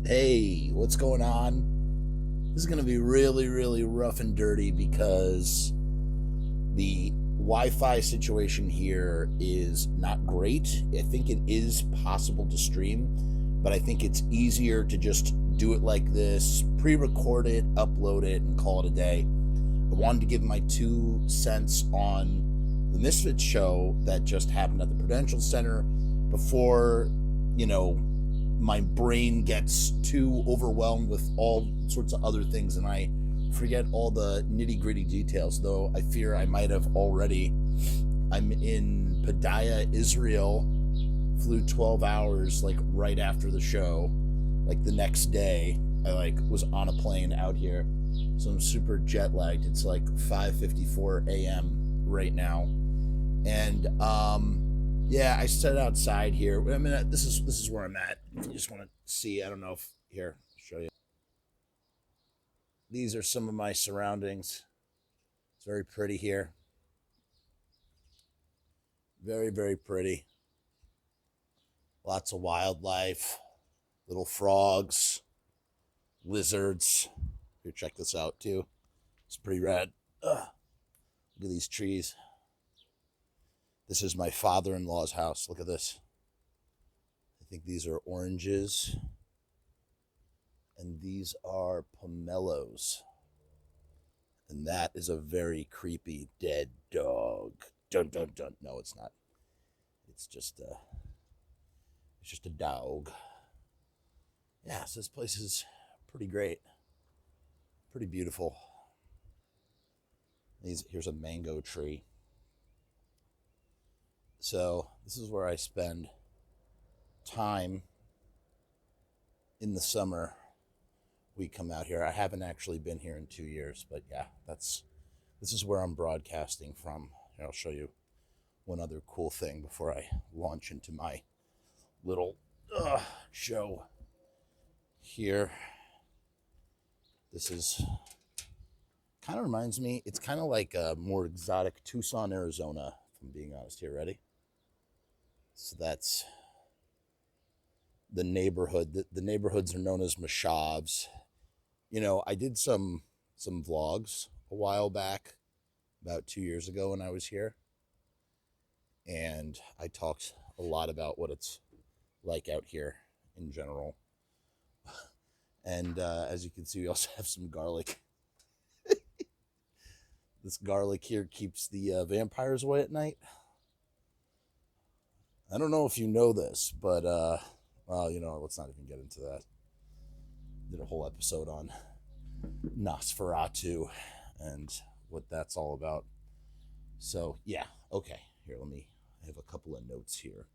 Hey, what's going on? This is going to be really, really rough and dirty because the Wi-Fi situation here is not great. I think it is possible to stream, but I think it's easier to just do it like this, pre-record it, upload it, and call it a day. I wanted to give my 2 cents on the Misfits show that just happened at the Prudential Center before, my brain gets too overwhelmed with all sorts of other things and I forget all the nitty-gritty details, though I fear I might have already. I'm in Padaya, Israel, flew 12 hours right after the show. The next day I was on a plane out here, so I'm super jet lagged. It's 5:54 a.m. right now, and yeah, I sat outside here. I mean, this is where I'm at. If you just want to see, I don't know if here, I'll show you. These are some of my surroundings. It's very pretty here. Very, very pretty. Lots of wildlife, little frogs, lizards. Here, check this out too. It's pretty rad. Look at these trees. This is my father-in-law's house. Look at this. I think these are oranges. And these are pomelos. And that is a very creepy dead dog. Dun, dun, dun. No, it's not. It's just a dog. Yeah, so this place is pretty great. Pretty beautiful. Here's a mango tree. So this is where I spend time in the summer. We come out here. I haven't actually been here in 2 years, but yeah, this is where I'm broadcasting from. Here, I'll show you one other cool thing before I launch into my little show here. This is kind of reminds me, it's kind of like a more exotic Tucson, Arizona, if I'm being honest here. Ready? So that's the neighborhood. The neighborhoods are known as Moshavs. I did some vlogs a while back, about 2 years ago when I was here. And I talked a lot about what it's like out here in general. And as you can see, we also have some garlic. This garlic here keeps the vampires away at night. I don't know if you know this, but, let's not even get into that. Did a whole episode on Nosferatu and what that's all about. So, yeah, okay. Here, I have a couple of notes here,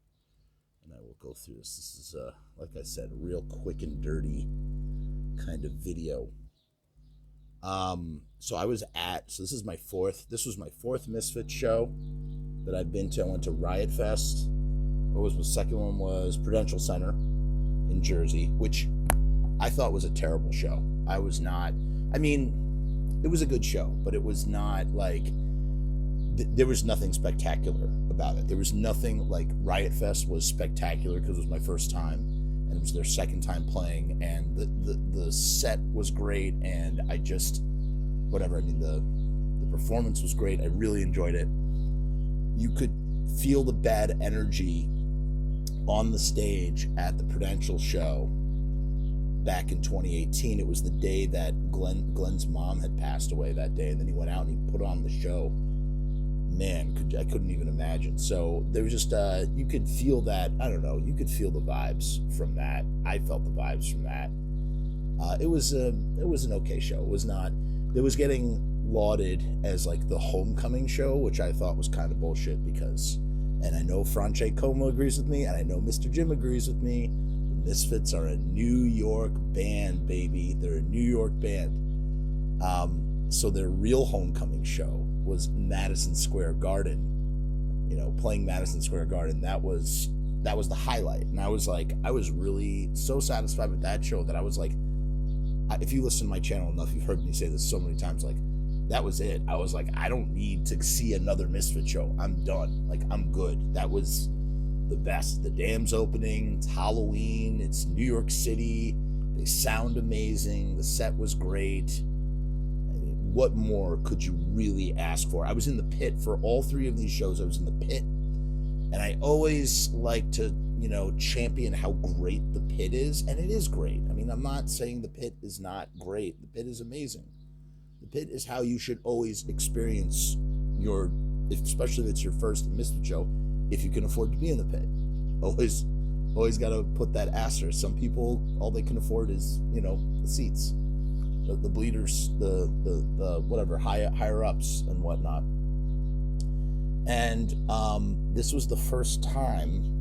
and I will go through this. This is, like I said, a real quick and dirty kind of video. So this was my fourth Misfits show that I've been to. I went to Riot Fest. The second one was Prudential Center in Jersey, which I thought was a terrible show. It was a good show, but it was not there was nothing spectacular about it. There was nothing Riot Fest was spectacular because it was my first time, and it was their second time playing, and the set was great, and the performance was great. I really enjoyed it. You could feel the bad energy on the stage at the Prudential show back in 2018. It was the day that Glenn's mom had passed away that day, and then he went out and he put on the show. Man, I couldn't even imagine. So there was just you could feel that. I don't know. You could feel the vibes from that. I felt the vibes from that. It was an okay show. It was not. It was getting lauded as the homecoming show, which I thought was kind of bullshit because, and I know Franche Como agrees with me, and I know Mr. Jim agrees with me. The Misfits are a New York band, baby. They're a New York band. So their real homecoming show was Madison Square Garden. Playing Madison Square Garden. That was the highlight, and I was really so satisfied with that show that I was if you listen to my channel enough, you've heard me say this so many times. That was it. I was I don't need to see another Misfit show. I'm done. I'm good. That was the best. The Dam's opening. It's Halloween. It's New York City. They sound amazing. The set was great. I mean, what more could you really ask for? I was in the pit for all 3 of these shows. I was in the pit, and I always like to, champion how great the pit is, and it is great. I mean, I'm not saying the pit is not great. The pit is amazing. The pit is how you should always experience especially if it's your first Misfits show, if you can afford to be in the pit. Always got to put that asterisk. Some people, all they can afford is, the seats, the bleeders, the whatever, higher ups and whatnot. And this was the first time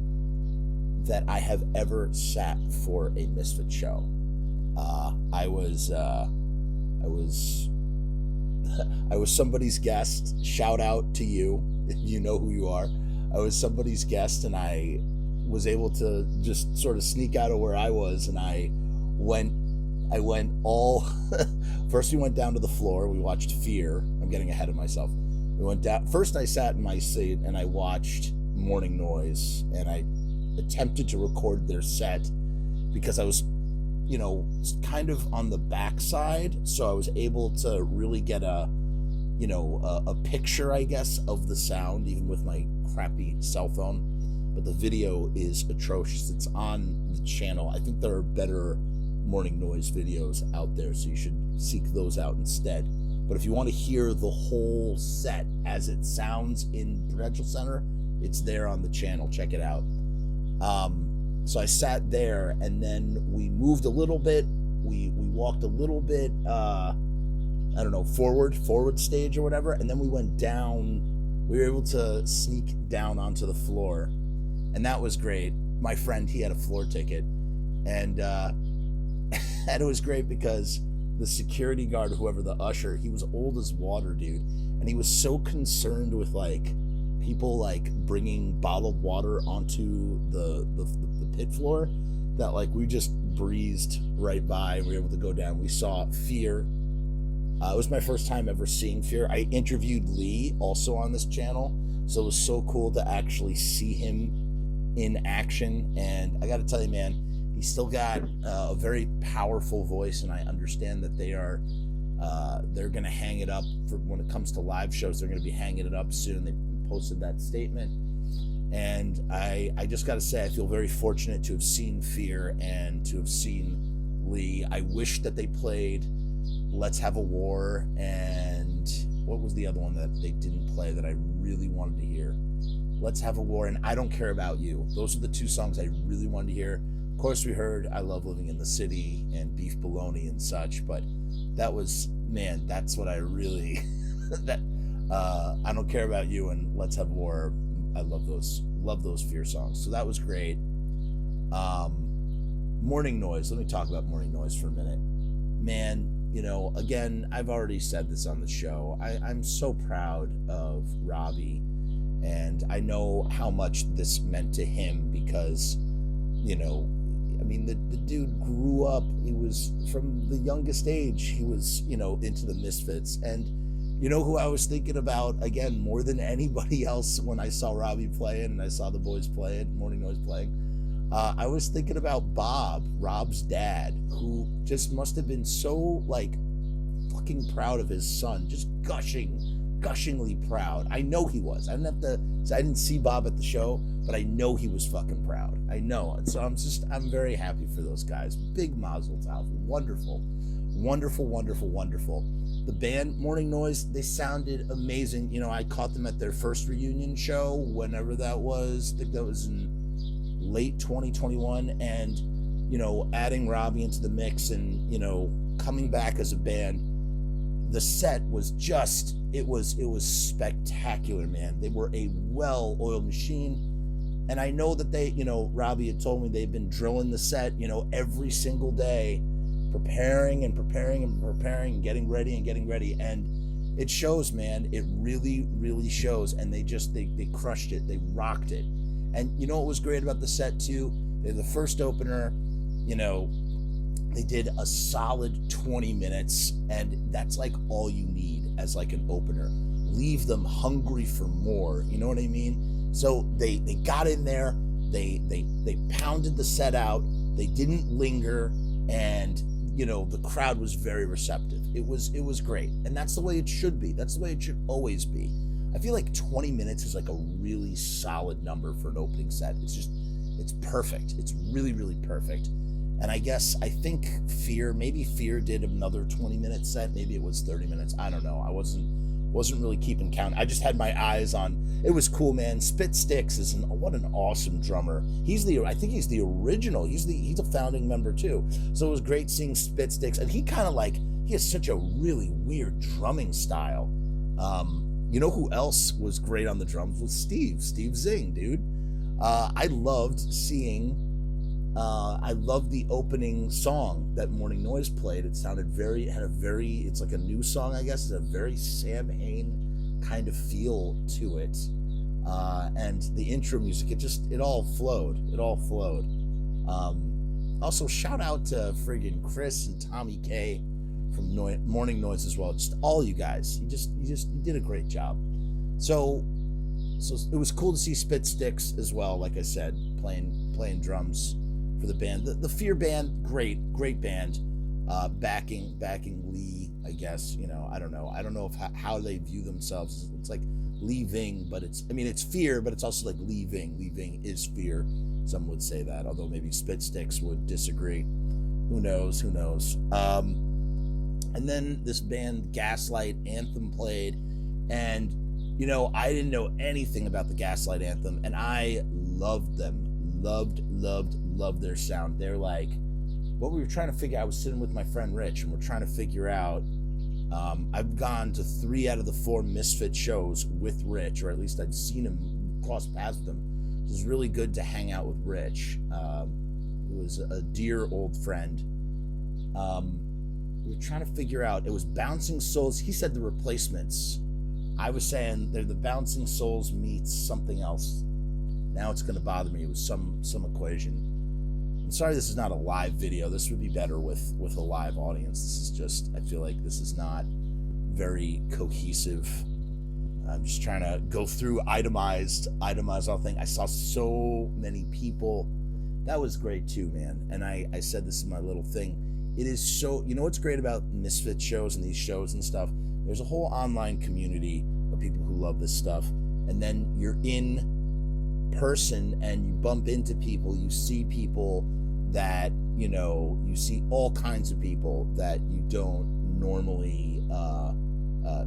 that I have ever sat for a Misfit show. I was somebody's guest. Shout out to you, if you know who you are. I was somebody's guest, and I was able to just sort of sneak out of where I was, and I went all first we went down to the floor. We watched Fear. I'm getting ahead of myself. We went down first. I sat in my seat and I watched Mourning Noise, and I attempted to record their set because I was kind of on the backside, so I was able to really get a picture, I guess, of the sound, even with my crappy cell phone. But the video is atrocious. It's on the channel. I think there are better Mourning Noise videos out there, so you should seek those out instead. But if you want to hear the whole set as it sounds in Prudential Center, it's there on the channel. Check it out. So I sat there, and then we moved a little bit. We walked a little bit, forward stage or whatever, and then we went down. We were able to sneak down onto the floor, and that was great. My friend, he had a floor ticket, and and it was great because the security guard, whoever, the usher, he was old as water, dude, and he was so concerned with people bringing bottled water onto the pit floor that we just breezed right by. We were able to go down. We saw Fear. It was my first time ever seeing Fear. I interviewed Lee also on this channel, so it was so cool to actually see him in action. And I got to tell you, man, he's still got a very powerful voice, and I understand that they're going to hang it up for when it comes to live shows. They're going to be hanging it up soon. They posted that statement, and I just got to say, I feel very fortunate to have seen Fear and to have seen Lee. I wish that they played Let's Have a War, and what was the other one that they didn't play that I really wanted to hear? Let's Have a War and I Don't Care About You. Those are the 2 songs I really wanted to hear. Of course, we heard I Love Living in the City and Beef Bologna and such, but that was, man, that's what I really I Don't Care About You and Let's Have a War. I love those Fear songs. So that was great. Mourning Noise. Let me talk about Mourning Noise for a minute. Man, again, I've already said this on the show. I'm so proud of Robbie, and I know how much this meant to him because, the dude grew up. He was, from the youngest age, he was, into the Misfits. And who I was thinking about, again, more than anybody else when I saw Robbie playing and I saw the boys playing, Mourning Noise playing, I was thinking about Bob, Rob's dad, who just must have been so, fucking proud of his son, just gushingly proud. I know he was. I didn't see Bob at the show, but I know he was fucking proud. I know. And so I'm very happy for those guys. Big mazel tov. Wonderful. The band Mourning Noise, they sounded amazing. I caught them at their first reunion show, whenever that was. I think that was in late 2021, and adding Robbie into the mix and coming back as a band, the set was just, it was spectacular, man. They were a well-oiled machine, and I know that they, Robbie had told me they've been drilling the set, every single day, preparing, getting ready, and it shows, man. It really shows, and they crushed it. They rocked it. And what was great about the set too? They're the first opener, they did a solid 20 minutes, and that's all you need as an opener. Leave them hungry for more, you know what I mean? So they got in there, they pounded the set out, they didn't linger, and the crowd was very receptive. It was great, and that's the way it should be. That's the way it should always be. I feel like 20 minutes is like a really solid number for an opening set. It's perfect. It's really, really perfect. And I think maybe Fear did another 20-minute set. Maybe it was 30 minutes. I don't know. I wasn't really keeping count. I just had my eyes on. It was cool, man. Spit Sticks what an awesome drummer. I think he's the original. He's a founding member too. So it was great seeing Spit Sticks, and he has such a really weird drumming style. You know who else was great on the drums was Steve Zing, dude. I loved the opening song that Morning Noise played. It sounded it's like a new song, I guess. It's a very Sam Hain kind of feel to it. And the intro music, it all flowed. Also, shout out to friggin' Chris and Tommy K from Morning Noise as well. Just all you guys. You did a great job. So it was cool to see Spit Sticks as well, like I said, playing drums for the band. The Fear band, great band. Backing Lee, I guess. I don't know how they view themselves. It's like leaving, but it's Fear, but it's also like leaving. Leaving is Fear. Some would say that, although maybe Spit Sticks would disagree. Who knows? And then this band Gaslight, Anthem played, and I didn't know anything about the Gaslight Anthem, and I loved them. Loved their sound. They're like, what we were trying to figure out, I was sitting with my friend Rich, and we're trying to figure out, I've gone to 3 out of the 4 Misfit shows with Rich, or at least I'd seen him, cross paths with him. It was really good to hang out with Rich. Who was a dear old friend. We were trying to figure out, it was Bouncing Souls. He said the Replacements. I was saying they're the Bouncing Souls meets something else. Now it's going to bother me. It was some equation. I'm sorry this is not a live video. This would be better with a live audience. This is just, I feel like this is not very cohesive. I'm just trying to go through itemize all thing. I saw so many people. That was great too, man. And I said this in my little thing. It is so, what's great about Misfit shows and these shows and stuff? There's a whole online community of people who love this stuff. And then you're in person and you bump into people, you see people that, you see all kinds of people that you don't normally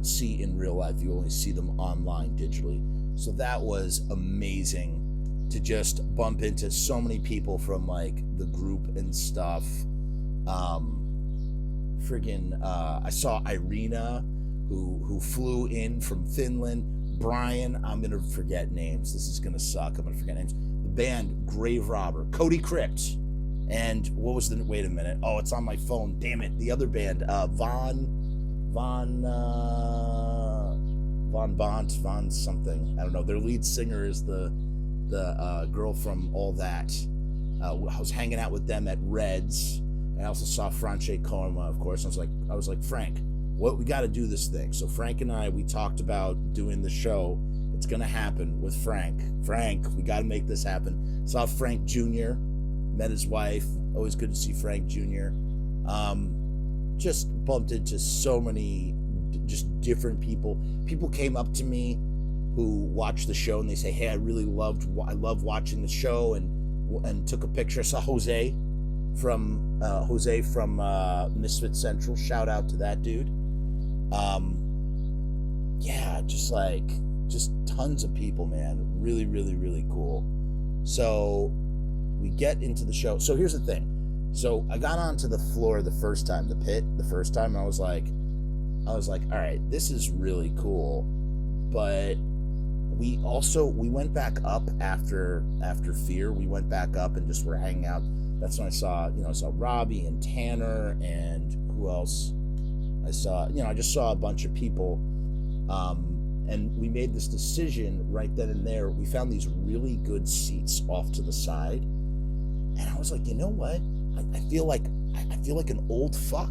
see in real life. You only see them online digitally. So that was amazing to just bump into so many people from like the group and stuff. I saw Irina who flew in from Finland. Brian, I'm gonna forget names. This is gonna suck. I'm gonna forget names. The band Grave Robber, Cody Crypt, and what was the? Wait a minute. Oh, it's on my phone. Damn it. The other band, Von something. I don't know. Their lead singer is the girl from All That. I was hanging out with them at Reds. I also saw Franche Coma, of course. I was like, Frank, we got to do this thing. So Frank and I, we talked about doing the show. It's going to happen with Frank. Frank, we got to make this happen. Saw Frank Jr., met his wife. Always good to see Frank Jr. Just bumped into so many just different people. People came up to me who watched the show and they say, hey, I love watching the show, and took a picture. I saw Jose from Misfit Central. Shout out to that dude. Yeah, just tons of people, man. Really, really, really cool. So we get into the show. So here's the thing. So I got onto the floor the first time, the pit, the first time, and I was like, all right, this is really cool. But we went back up after Fear. We went back up and just were hanging out. That's when I saw Robbie and Tanner, and who else? I just saw a bunch of people. And we made this decision right then and there. We found these really good seats off to the side. And I was like, you know what? I feel like an old fuck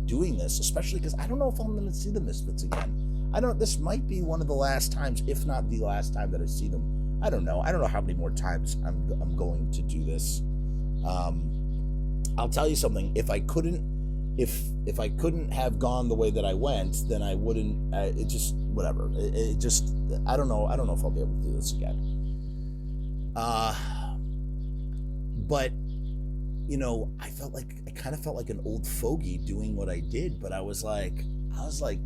doing this, especially because I don't know if I'm going to see the Misfits again. This might be one of the last times, if not the last time that I see them. I don't know how many more times I'm going to do this. I'll tell you something. If I couldn't have gone the way that I went, then I wouldn't. It just whatever. It just I don't know. I don't know if I'll be able to do this again. But I kind of felt like an old fogey doing what I did. But I was like,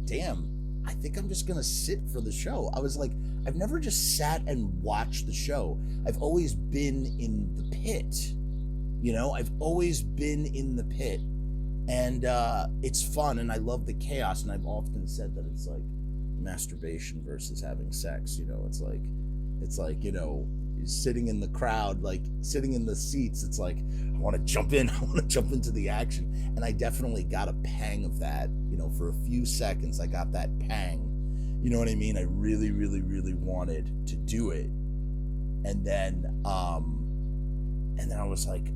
damn. I think I'm just gonna sit for the show. I was like, I've never just sat and watched the show. I've always been in the pit. I've always been in the pit. And it's fun, and I love the chaos, and I've often said that it's like masturbation versus having sex. It's like sitting in the crowd, like sitting in the seats. It's like, I want to jump in. I want to jump into the action. And I definitely got a pang of that. For a few seconds, I got that pang. You know what I mean? I really, really, really wanted to do it. And then I was like,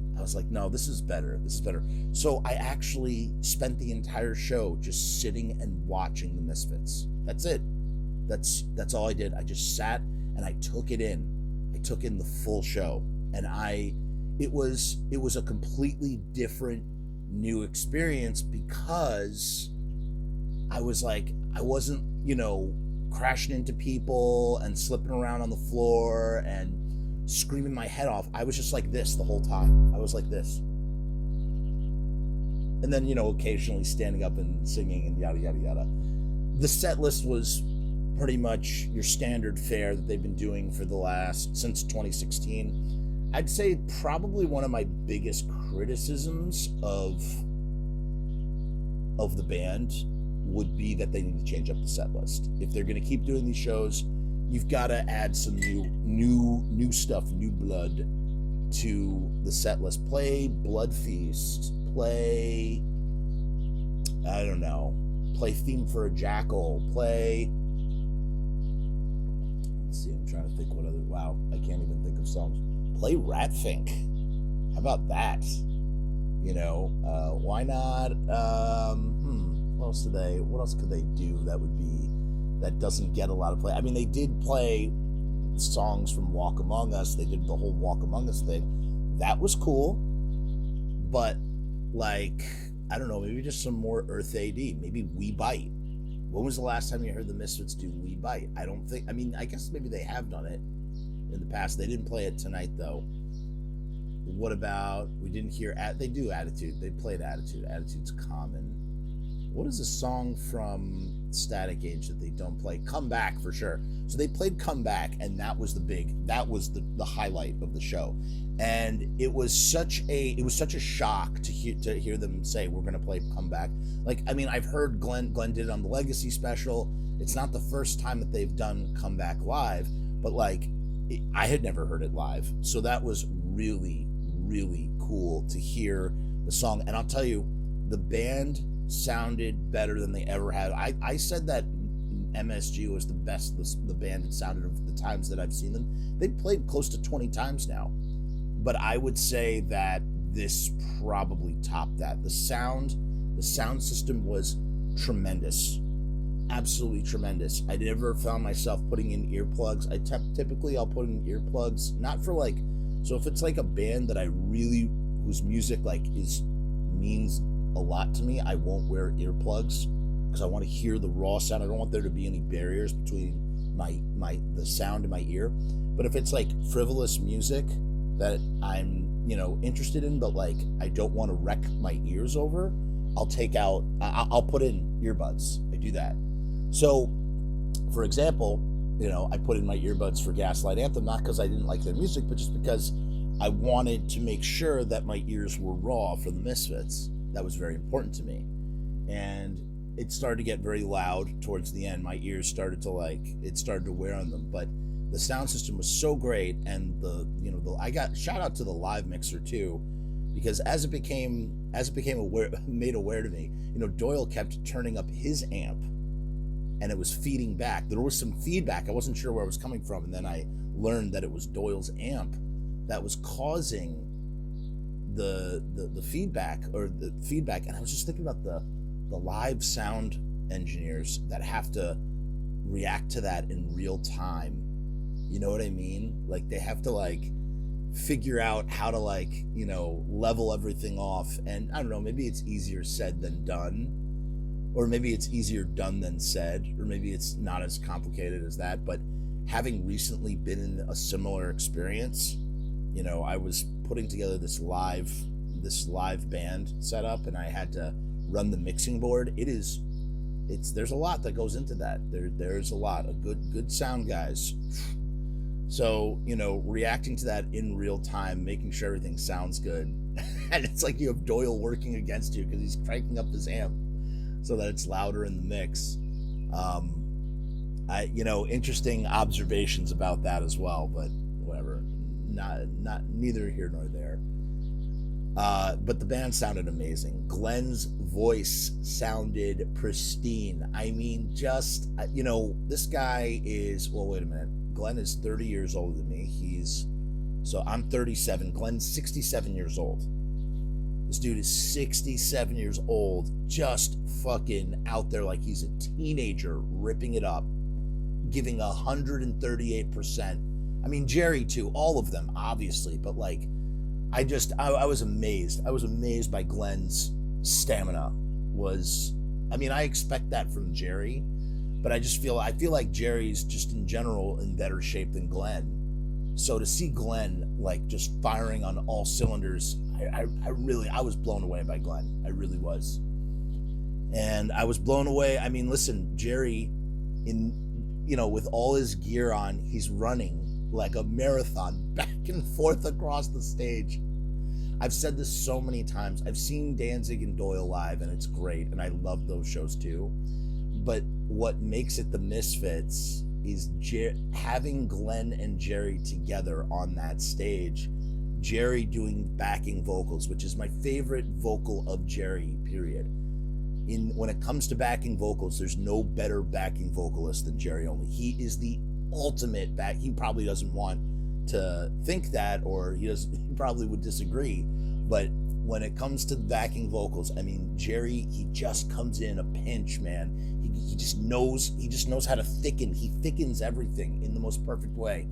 no, this is better. This is better. So I actually spent the entire show just sitting and watching the Misfits. That's it. That's all I did. I just sat and I took it in. I took in the full show. And it was a completely different new experience, because I was like, I wasn't, crashing into people and slipping around on the floor and screaming my head off. I was just like this the whole time. I was like this. And then, occasionally standing up and singing and yada, yada, yada. The set list was pretty much your standard fare that they've been doing since 2016. I'd say probably one of my biggest criticisms of the band would be that they need to change up the set list. If they're going to keep doing these shows, you've got to add some new stuff, new blood to the set list. Play Blood Feast. Play, I don't know, play Theme for a Jackal. Play, let's see, I'm trying to think what other, wow, I can't even think of songs. Play Ratfink. How about that? Why not? What else could they do that doesn't get a lot of play? I mean, they did play songs from Walk Among Us. They did the whole Walk Among Us thing. That was cool. But, I don't know, maybe just some more Earth AD. Maybe We Bite. When was the last time you heard the Misfits do We Bite? I guess maybe they have done it in the past. They didn't play it tonight, though. What about, we didn't hear, they do Attitude. They played Attitude. Attitude's common. What is a song from Static Age that they don't play? Come Back, for sure. So they played Come Back, and that was the highlight of the show. And it was such a shock to hear them say, we're going to play Come Back. I've heard Glenn did it on the Legacy special. It's not the first time that they've done Come Back live, but I had never heard it live. So that was really, really cool to hear the song. And I'll tell you, the band sounded better than they ever had. I said that MSG was the best the band had sounded of the times that I've seen them. They played close to 20 times now, but I would say that this probably topped that. The sound system was tremendous, absolutely tremendous. I never found myself putting in earplugs. Typically I'll put in earplugs, not for so if it's a band that I really, whose music means a lot to me, I won't wear earplugs because I want to hear the raw sound. I don't want there to be any barriers between the sound in my ear. But if it's frivolous music that I'm interested in, but I don't want to wreck my ears over, I'll put in earbuds. I do that. So, for example, I put in my earbuds for Gaslight Anthem, not because I didn't like their music, but just because I wanted to make sure that my ears were raw for the Misfits. That was very important to me. And it started to get very loud towards the end. My ears started to it started to wear on them. But the sound system was so great, and I got shout out to the live mixer too, because as it became made aware to me, Doyle kept turning up his amp, and it was feeding back. There was some feedback. I wasn't sure where it was coming from, and then I learned that it was Doyle's amp that was causing the feedback, and I was just thinking about the live sound engineers that have to react to that in real time. You know what I mean? They have to figure out how to like, you know, level everything off. And I don't know, maybe it's easier said than done, or maybe it's easier done than said, or maybe it's not as complicated as that. But having recently been in a similar experience, you know, I was putting together this live band setup, and I had to run the mixing board. There's a lot that goes into that. There's a lot of good sound guys. So, you know, reacting to that in real time, making sure everything sounds good. And it's like you have Doyle working against you because he's cranking up his amp so that it's louder in the mix. Interesting observations about that as well, but whatever. Not neither here nor there. But the band sounded amazing. Glenn's voice sounded pristine. I mean, just, you know, this guy is, well, wait a minute. Glenn is 30 years older than me. So I'm 37. Glenn's 67 years old. This dude is 67 years old, just fucking out there like he's a teenager, ripping it up, giving 138%. I mean, Jerry too, all of them, obviously, but like, I was amazed. I was amazed by Glenn's stamina. I expect that from Jerry, but I feel like Jerry's just in general in better shape than Glenn. So to see Glenn like just firing on all cylinders, I was blown away by Glenn. I really was. And I was blown away. I mean, listen, Jerry, with all his gear on, he's running like a marathon back and forth across the stage. I've said this so many times. I've seen Danzig and Doyle live, and it's great, and I love those shows too. But what makes it the Misfits is having Glenn and Jerry together on that stage. Jerry doing backing vocals, which is my favorite vocal of Jerry, period. When it comes to backing vocals, there's no better backing vocalist than Jerry Only. He is the ultimate back. He probably doesn't want to think that, or he probably would disagree, but when it comes to backing vocals, I mean, Jerry, he just comes in a pinch, man. He just knows how to thicken. He thickens everything in the most perfect way.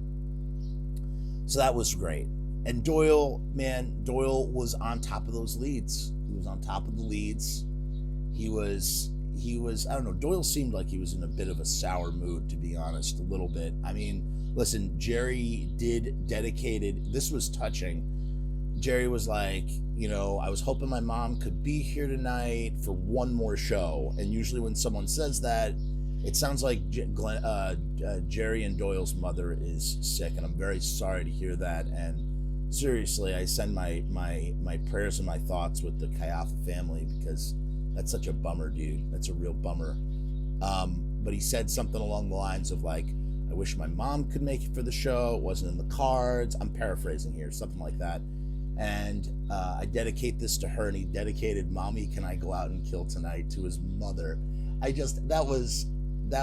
So that was great. And Doyle was on top of those leads. He was on top of the leads. He was, I don't know, Doyle seemed like he was in a bit of a sour mood, to be honest, a little bit. I mean, listen, Jerry this was touching. Jerry was like, I was hoping my mom could be here tonight for one more show. And usually when someone says that, it sounds like Jerry and Doyle's mother is sick, and I'm very sorry to hear that. And seriously, I send my prayers and my thoughts with the Kayafa family, because that's such a bummer, dude. That's a real bummer. But he said something along the lines of like, I wish my mom could make it for the show. It wasn't in the cards. I'm paraphrasing here, something like that. And I dedicate this to her, and he dedicated "Mommy, Can I Go Out and Kill Tonight" to his mother. That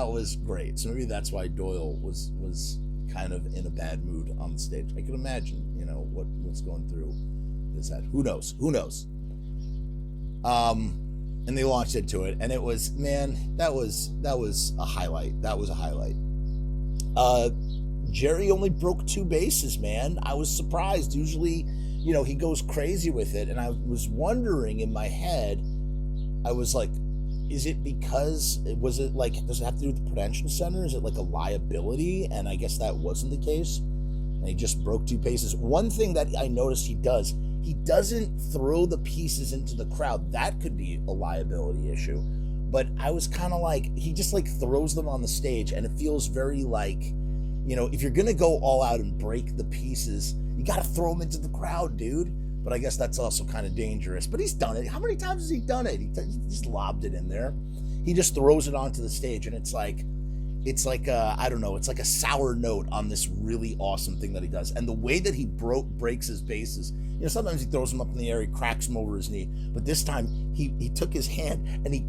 was great. So maybe that's why Doyle was kind of in a bad mood on the stage. I can imagine, what's going through his head. Who knows? And they launched into it, and it was, man, that was a highlight. That was a highlight. Jerry only broke 2 basses, man. I was surprised. Usually, he goes crazy with it, and I was wondering in my head, I was like, does it have to do with the Prudential Center? Is it like a liability? And I guess that wasn't the case. And he just broke 2 basses. One thing that I noticed he doesn't throw the pieces into the crowd. That could be a liability issue. But I was kind of like, he just like throws them on the stage, and it feels very like, if you're going to go all out and break the pieces, you got to throw them into the crowd, dude. But I guess that's also kind of dangerous. But he's done it. How many times has he done it? He just lobbed it in there. He just throws it onto the stage, and it's like I don't know, it's like a sour note on this really awesome thing that he does. And the way that he breaks his basses, sometimes he throws them up in the air, he cracks them over his knee, but this time he took his hand and he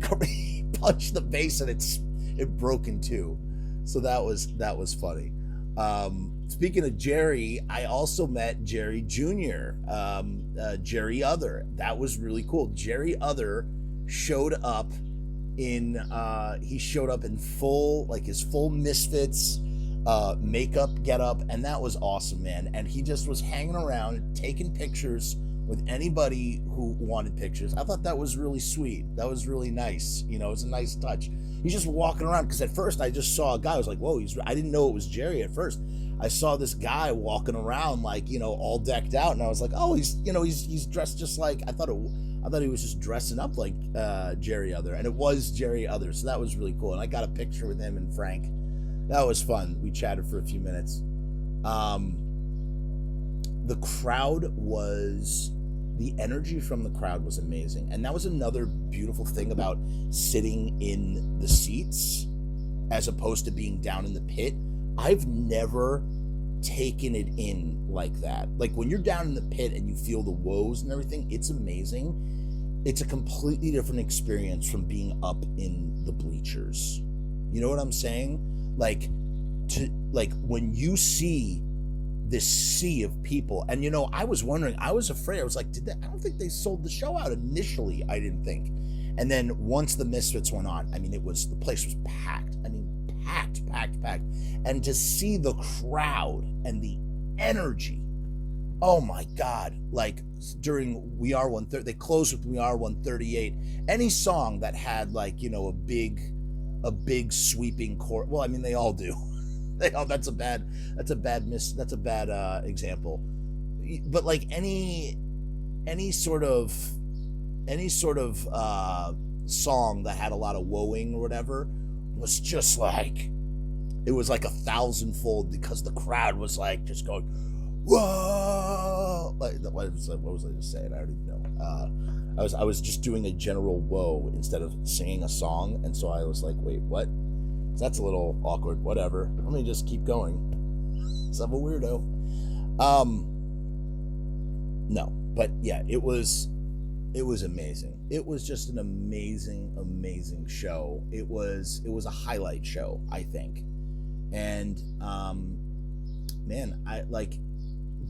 punched the bass, and it broke in 2. So that was funny. Speaking of Jerry, I also met Jerry Jr., Jerry Other. That was really cool. Jerry Other showed up in full, like his full Misfits makeup get up, and that was awesome, man. And he just was hanging around taking pictures with anybody who wanted pictures. I thought that was really sweet. That was really nice. You know, it was a nice touch. He's just walking around, because at first I just saw a guy. I was like, whoa, I didn't know it was Jerry at first. I saw this guy walking around, like, you know, all decked out, and I was like, oh, he's dressed just like, I thought he was just dressing up like Jerry Other, and it was Jerry Other, so that was really cool. And I got a picture with him and Frank. That was fun. We chatted for a few minutes. The energy from the crowd was amazing. And that was another beautiful thing about sitting in the seats as opposed to being down in the pit. I've never taken it in like that. Like when you're down in the pit and you feel the woes and everything, it's amazing. It's a completely different experience from being up in the bleachers. You know what I'm saying? Like when you see this sea of people, and you know, I was wondering, I was afraid, I was like, I don't think they sold the show out initially, I didn't think. And then once the Misfits went on, I mean, the place was packed. I mean, packed. And to see the crowd and the energy, oh my God, like during We Are 130, they closed with We Are 138. Any song that had, like, you know, a big sweeping chorus, well, I mean, they all do. That's a bad example. But like any sort of song that had a lot of woeing or whatever was just like, it was like 1,000-fold, because the crowd was like just going, whoa! Like, what was I just saying? I don't even know. I was just doing a general whoa instead of singing a song, and so I was like, wait, what? That's a little awkward. Whatever. Let me just keep going. So I'm a weirdo. No, but yeah, it was amazing. It was just an amazing show. It was a highlight show, I think. And man, I like,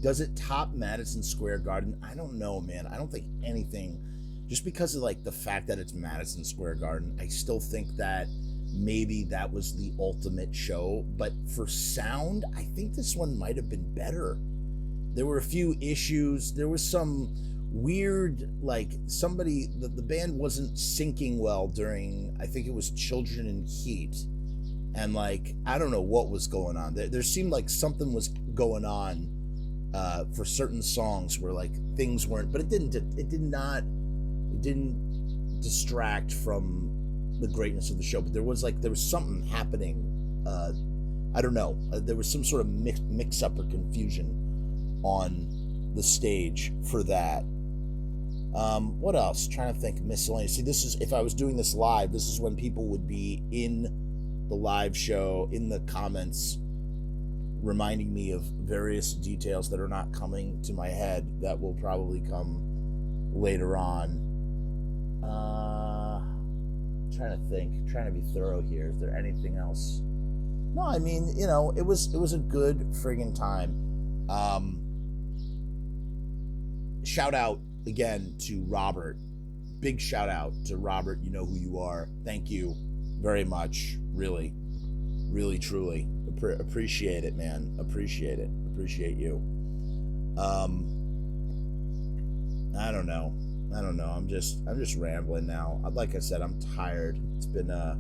does it top Madison Square Garden? I don't know, man. I don't think anything, just because of like the fact that it's Madison Square Garden, I still think that maybe that was the ultimate show. But for sound, I think this one might have been better. There were a few issues. There was some weird, like, the band wasn't syncing well during, I think it was Children in Heat. And like, I don't know what was going on. There seemed like something was going on for certain songs where like things weren't, but it didn't distract from the greatness of the show. But there was something happening. I don't know. There was some sort of mix up or confusion on the stage for that. What else? Trying to think. Miscellaneous. See, this is, if I was doing this live, this is when people would be in the live show, in the comments, reminding me of various details that are not coming to my head that will probably come later on. Trying to think, trying to be thorough here. Is there anything else? No, I mean, you know, it was a good friggin' time. Shout out again to Robert. Big shout out to Robert. You know who you are. Thank you very much. Really, really, truly appreciate it, man. Appreciate it. Appreciate you. I don't know. I'm just rambling now. Like I said, I'm tired. It's been a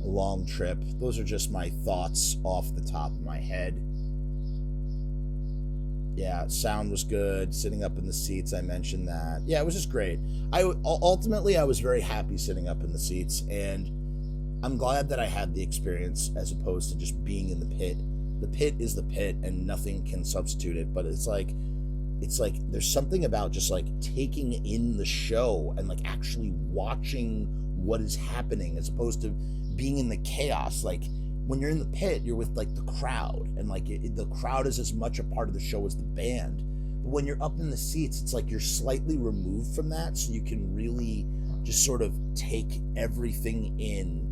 long trip. Those are just my thoughts off the top of my head. Yeah, sound was good. Sitting up in the seats, I mentioned that. Yeah, it was just great. Ultimately, I was very happy sitting up in the seats, and I'm glad that I had the experience as opposed to just being in the pit. The pit is the pit, and nothing can substitute it. But it's like there's something about just like taking in the show and like actually watching what is happening as opposed to being in the chaos. Like when you're in the pit, you're with like the crowd, and like the crowd is as much a part of the show as the band. But when you're up in the seats, it's like you're slightly removed from that, so you can really just sort of take everything in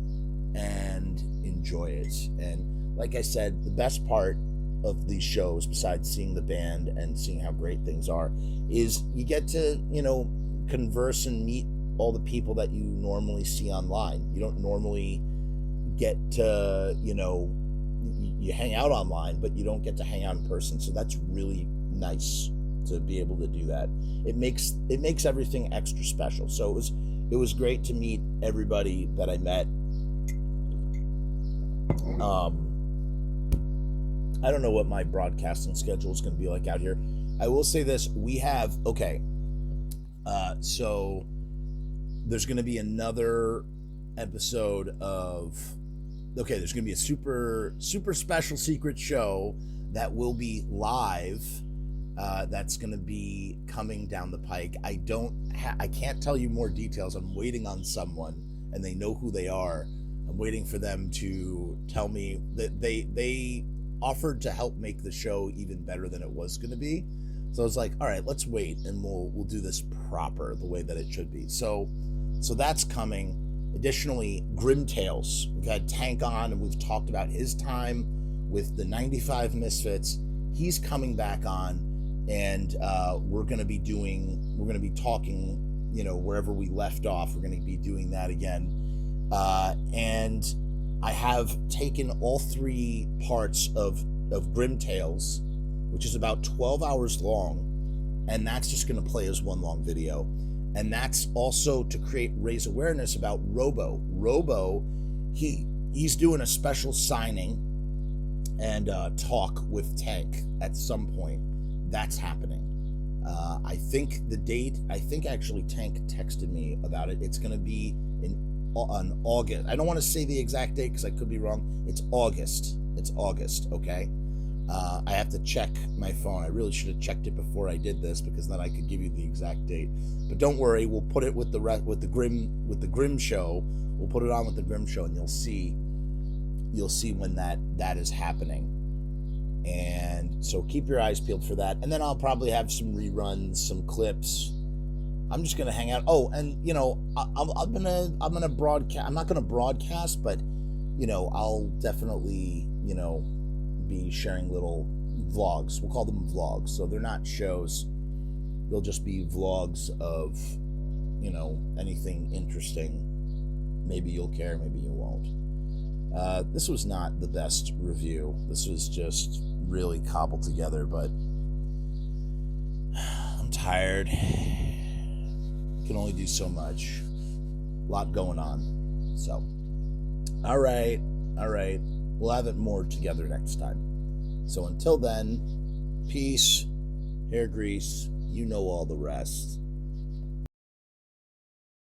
and enjoy it. And like I said, the best part of these shows, besides seeing the band and seeing how great things are, is you get to, you know, converse and meet all the people that you normally see online. You don't normally get to, you know, you hang out online, but you don't get to hang out in person. So that's really nice to be able to do that. It makes everything extra special. So it was great to meet everybody that I met. I don't know what my broadcasting schedule is going to be like out here. I will say this: we have so there's going to be another episode of there's going to be a super special secret show that will be live. That's going to be coming down the pike. I can't tell you more details. I'm waiting on someone, and they know who they are. I'm waiting for them to tell me that they offered to help make the show even better than it was going to be. So I was like, all right, let's wait, and we'll do this proper, the way that it should be. So that's coming. Additionally, Grim Tales. We've had Tank on, and we've talked about his time with the 95 Misfits. He's coming back on, and we're going to be talking, wherever we left off. We're going to be doing that again. And I have taken all 3 parts of Grim Tales, which is about 12 hours long, and that's just going to play as one long video. And that's also to raise awareness about Robo. Robo, he's doing a special signing and talk with Tank at some point. That's happening. I think the date, actually Tank texted me about it. It's going to be on August. I don't want to say the exact date because I could be wrong. It's August, okay? I have to check my phone. I really should have checked it before I did this, because then I could give you the exact date. But don't worry, we'll put it with the Grim show. We'll put it on with the Grim show, and you'll see when that is happening. And so keep your eyes peeled for that. And then I'll probably have some reruns, some clips. I'm just gonna hang out. Oh, and I'm gonna broadcast. I'm not gonna broadcast, but I'll definitely be sharing little vlogs. We'll call them vlogs. So they're not shows. They'll just be vlogs of anything interesting. Maybe you'll care, maybe you won't. This was not the best review. This was just really cobbled together, but I'm tired. Can only do so much. A lot going on. So, all right. We'll have it more together next time. So until then, peace, hair grease, you know all the rest.